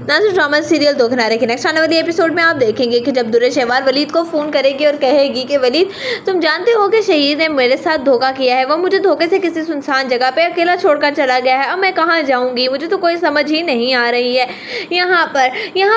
Nazir drama serial दो किनारे के नेक्स्ट आने वाली एपिसोड में आप देखेंगे कि जब दुर्र शहवार वलीद को फ़ोन करेगी और कहेगी कि वलीद तुम जानते हो कि शहीद ने मेरे साथ धोखा किया है, वो मुझे धोखे से किसी सुनसान जगह पे अकेला छोड़कर चला गया है, अब मैं कहाँ जाऊँगी, मुझे तो कोई समझ ही नहीं आ रही है। यहाँ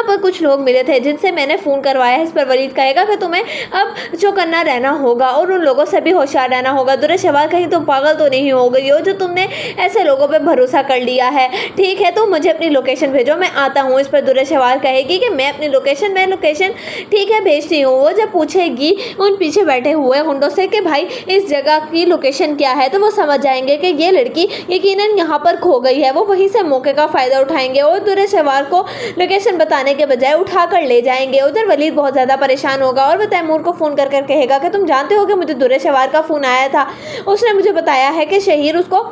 पर कुछ लोग मिले थे जिनसे मैंने फ़ोन करवाया है। इस पर वलीद कहेगा कि तुम्हें अब चौकन्ना रहना होगा और उन लोगों से भी होशियार रहना होगा। दुर्र शहवार कहीं तुम पागल तो नहीं हो गई हो जो तुमने ऐसे लोगों पर भरोसा कर लिया है। ठीक है, तो मुझे अपनी लोकेशन भेजो, मैं आता हूँ। इस पर दुर्र शहवार कहेगी कि मैं अपनी लोकेशन ठीक है भेजती हूँ। वो जब पूछेगी उन पीछे बैठे हुए गुंडों से कि भाई इस जगह की लोकेशन क्या है, तो वो समझ जाएंगे कि ये लड़की यकीनन यहाँ पर खो गई है। वो वहीं से मौके का फ़ायदा उठाएंगे और दुर्र शहवार को लोकेशन बताने के बजाय उठा कर ले जाएंगे। उधर वलीद बहुत ज़्यादा परेशान होगा और वो तैमूर को फ़ोन कर कहेगा कि तुम जानते हो कि मुझे दुर्र शहवार का फ़ोन आया था, उसने मुझे बताया है कि शहीर उसको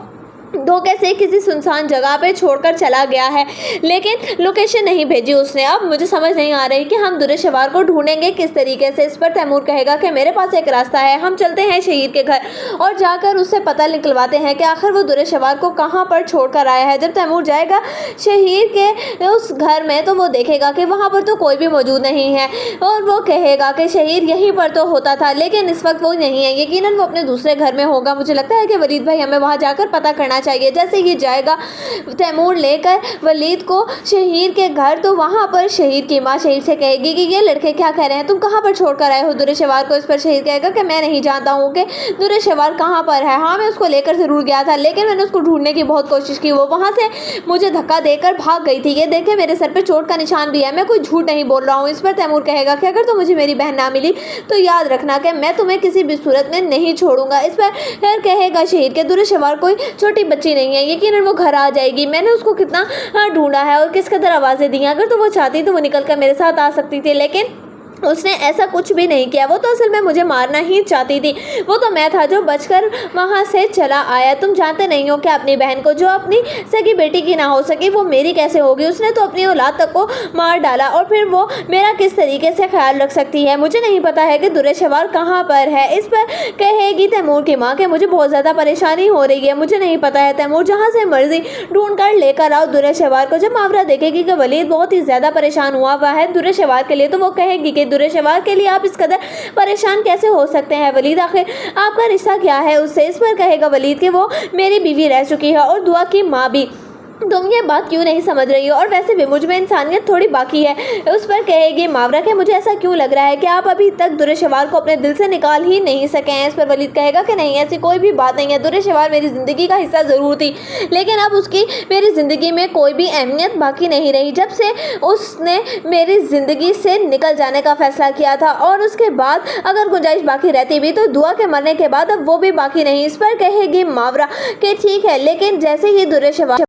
धोखे से किसी सुनसान जगह पे छोड़कर चला गया है, लेकिन लोकेशन नहीं भेजी उसने। अब मुझे समझ नहीं आ रही कि हम दुर्र शहवार को ढूंढेंगे किस तरीके से। इस पर तैमूर कहेगा कि मेरे पास एक रास्ता है, हम चलते हैं शहीद के घर और जाकर उससे पता निकलवाते हैं कि आखिर वो दुर्र शहवार को कहाँ पर छोड़कर आया है। जब तैमूर जाएगा शहीद के उस घर में तो वो देखेगा कि वहाँ पर तो कोई भी मौजूद नहीं है और वो कहेगा कि शहीद यहीं पर तो होता था, लेकिन इस वक्त वो नहीं है, यकीनन वो अपने दूसरे घर में होगा। मुझे लगता है कि वलीद भाई हमें वहाँ जाकर पता करना चाहिए। जैसे ही जाएगा तैमूर लेकर वलीद को शहीद के घर, तो वहाँ पर शहीद की माँ शहीद से कहेगी कि ये लड़के क्या कह रहे हैं, तुम कहाँ पर छोड़कर आए हो दुर्र शहवार को। इस पर शहीद कहेगा कि मैं नहीं जानता हूँ कि दुर्र शहवार कहाँ पर है। हाँ, मैं उसको लेकर ज़रूर गया था, लेकिन मैंने उसको ढूंढने की बहुत कोशिश की, वो वहाँ से मुझे धक्का देकर भाग गई थी। ये देखे मेरे सर पर चोट का निशान भी है, मैं कोई झूठ नहीं बोल रहा हूँ। इस पर तैमूर कहेगा कि अगर तो मुझे मेरी बहन ना मिली तो याद रखना कि मैं तुम्हें किसी भी सूरत में नहीं छोड़ूंगा। इस पर फिर कहेगा शहीद के दुर्र शहवार कोई छोटी बच्ची नहीं है, यकीनन वो घर आ जाएगी। मैंने उसको कितना ढूंढा है और किस कदर आवाज़ें दी, अगर तो वो चाहती तो वो निकल कर मेरे साथ आ सकती थी, लेकिन उसने ऐसा कुछ भी नहीं किया। वो तो असल में मुझे मारना ही चाहती थी, वो तो मैं था जो बचकर वहाँ से चला आया। तुम जानते नहीं हो कि अपनी बहन को जो अपनी सगी बेटी की ना हो सकी वो मेरी कैसे होगी। उसने तो अपनी औलाद तक को मार डाला और फिर वो मेरा किस तरीके से ख्याल रख सकती है। मुझे नहीं पता है कि दुर्र शहवार कहाँ पर है। इस पर कहेगी तैमूर की माँ कि मुझे बहुत ज़्यादा परेशानी हो रही है, मुझे नहीं पता है। तैमूर जहाँ से मर्जी ढूंढ कर लेकर आओ दुर्र शहवार को। जब मावरा देखेगी कि वलीद बहुत ही ज़्यादा परेशान हुआ हुआ है दुर्र शहवार के लिए, तो वो कहेगी कि दुर्र शहवार के लिए आप इस कदर परेशान कैसे हो सकते हैं वलीद, आखिर आपका रिश्ता क्या है उससे। इस पर कहेगा वलीद कि वो मेरी बीवी रह चुकी है और दुआ की माँ भी, तुम ये बात क्यों नहीं समझ रही हो, और वैसे भी मुझ में इंसानियत थोड़ी बाकी है। उस पर कहेगी मावरा कि मुझे ऐसा क्यों लग रहा है कि आप अभी तक दुर्र शहवार को अपने दिल से निकाल ही नहीं सके हैं। इस पर वलीद कहेगा कि नहीं, ऐसी कोई भी बात नहीं है, दुर्र शहवार मेरी ज़िंदगी का हिस्सा ज़रूर थी, लेकिन अब उसकी मेरी ज़िंदगी में कोई भी अहमियत बाकी नहीं रही जब से उसने मेरी ज़िंदगी से निकल जाने का फ़ैसला किया था, और उसके बाद अगर गुंजाइश बाकी रहती भी तो दुआ के मरने के बाद अब वो भी बाकी नहीं। इस पर कहेगी मावरा कि ठीक है, लेकिन जैसे ही दुर्र शहवार